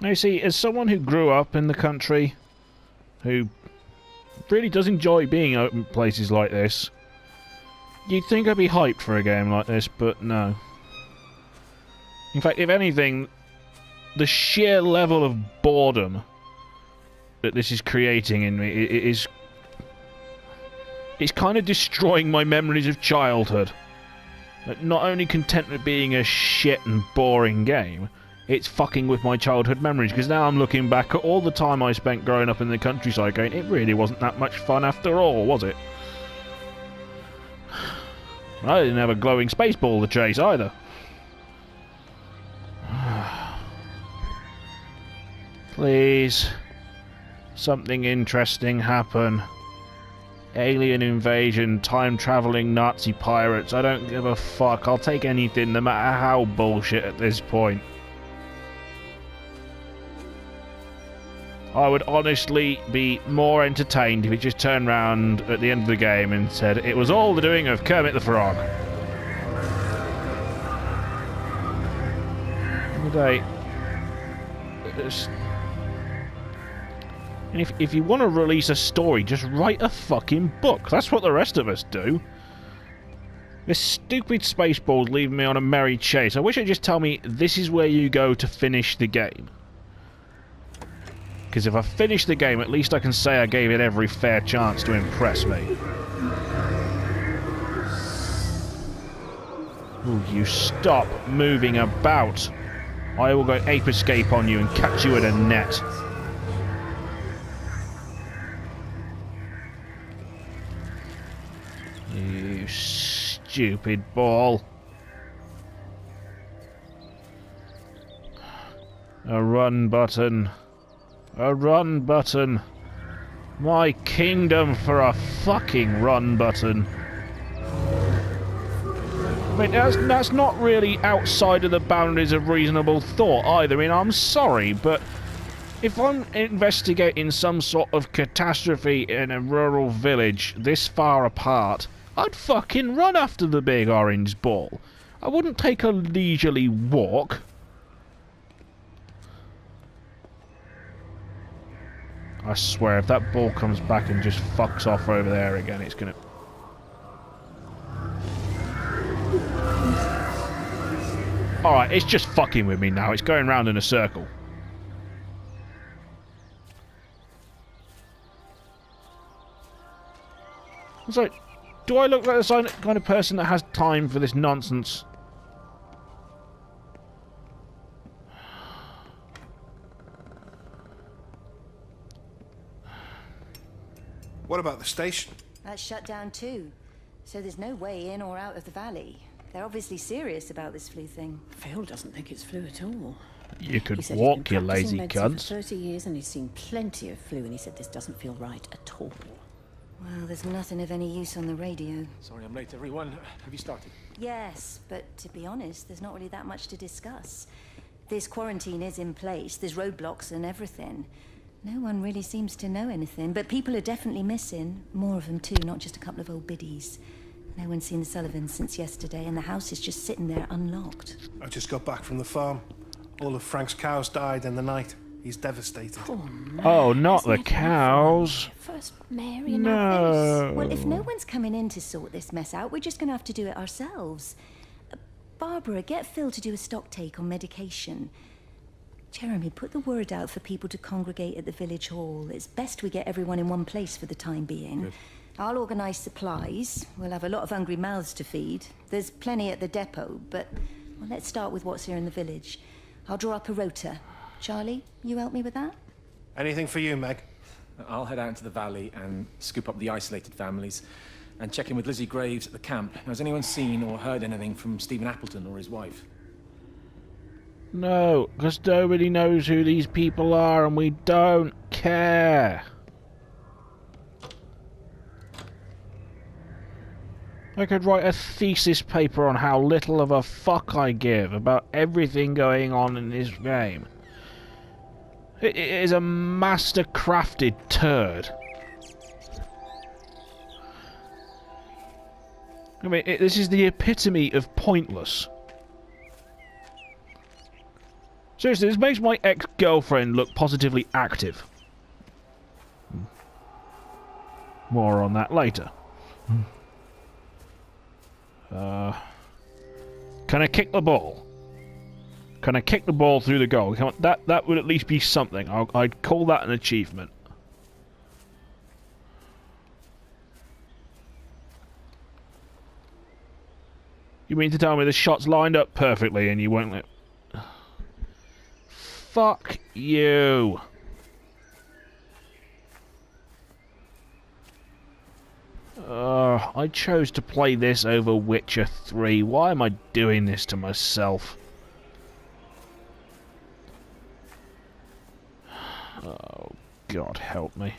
Now, you see, as someone who grew up in the country, who really does enjoy being out in places like this, you'd think I'd be hyped for a game like this, but no. In fact, if anything, the sheer level of boredom that this is creating in me it's kind of destroying my memories of childhood. Not only content with being a shit and boring game, it's fucking with my childhood memories, because now I'm looking back at all the time I spent growing up in the countryside going, it really wasn't that much fun after all, was it? I didn't have a glowing space ball to chase either. Please, something interesting happen. Alien invasion, time-travelling Nazi pirates, I don't give a fuck. I'll take anything, no matter how bullshit at this point. I would honestly be more entertained if it just turned round at the end of the game and said, it was all the doing of Kermit the Frog. And if you want to release a story, just write a fucking book. That's what the rest of us do. This stupid spaceball's leaving me on a merry chase. I wish it'd just tell me, this is where you go to finish the game. Because if I finish the game, at least I can say I gave it every fair chance to impress me. Will you stop moving about? I will go ape escape on you and catch you in a net. You stupid ball. A run button. A run button. My kingdom for a fucking run button. I mean, that's not really outside of the boundaries of reasonable thought either. I mean, I'm sorry, but if I'm investigating some sort of catastrophe in a rural village this far apart, I'd fucking run after the big orange ball. I wouldn't take a leisurely walk. I swear, if that ball comes back and just fucks off over there again, it's gonna... Alright, it's just fucking with me now. It's going round in a circle. It's like, do I look like the kind of person that has time for this nonsense? What about the station? That's shut down too. So there's no way in or out of the valley. They're obviously serious about this flu thing. Phil doesn't think it's flu at all. You could He said walk, he's you been lazy practicing medicine cunts. for 30 years and he's seen plenty of flu, and he said this doesn't feel right at all. Well, there's nothing of any use on the radio. Sorry I'm late, everyone. Have you started? Yes, but to be honest, there's not really that much to discuss. This quarantine is in place, there's roadblocks and everything. No one really seems to know anything, but people are definitely missing. More of them too, not just a couple of old biddies. No one's seen the Sullivans since yesterday, and the house is just sitting there unlocked. I just got back from the farm. All of Frank's cows died in the night. He's devastated. Poor man. Oh, not Let's the make it cows. First Mary and now this. No. Well, if no one's coming in to sort this mess out, we're just going to have to do it ourselves. Barbara, get Phil to do a stock take on medication. Jeremy, put the word out for people to congregate at the village hall. It's best we get everyone in one place for the time being. Good. I'll organise supplies. We'll have a lot of hungry mouths to feed. There's plenty at the depot, but well, let's start with what's here in the village. I'll draw up a rota. Charlie, you help me with that? Anything for you, Meg? I'll head out into the valley and scoop up the isolated families and check in with Lizzie Graves at the camp. Has anyone seen or heard anything from Stephen Appleton or his wife? No, because nobody knows who these people are and we don't care. I could write a thesis paper on how little of a fuck I give about everything going on in this game. It is a master-crafted turd. I mean, this is the epitome of pointless. Seriously, this makes my ex-girlfriend look positively active. More on that later. Can I kick the ball? Can I kick the ball through the goal? Come on, that would at least be something. I'd call that an achievement. You mean to tell me the shot's lined up perfectly and you won't let... Fuck you. I chose to play this over Witcher 3. Why am I doing this to myself? Oh, God help me.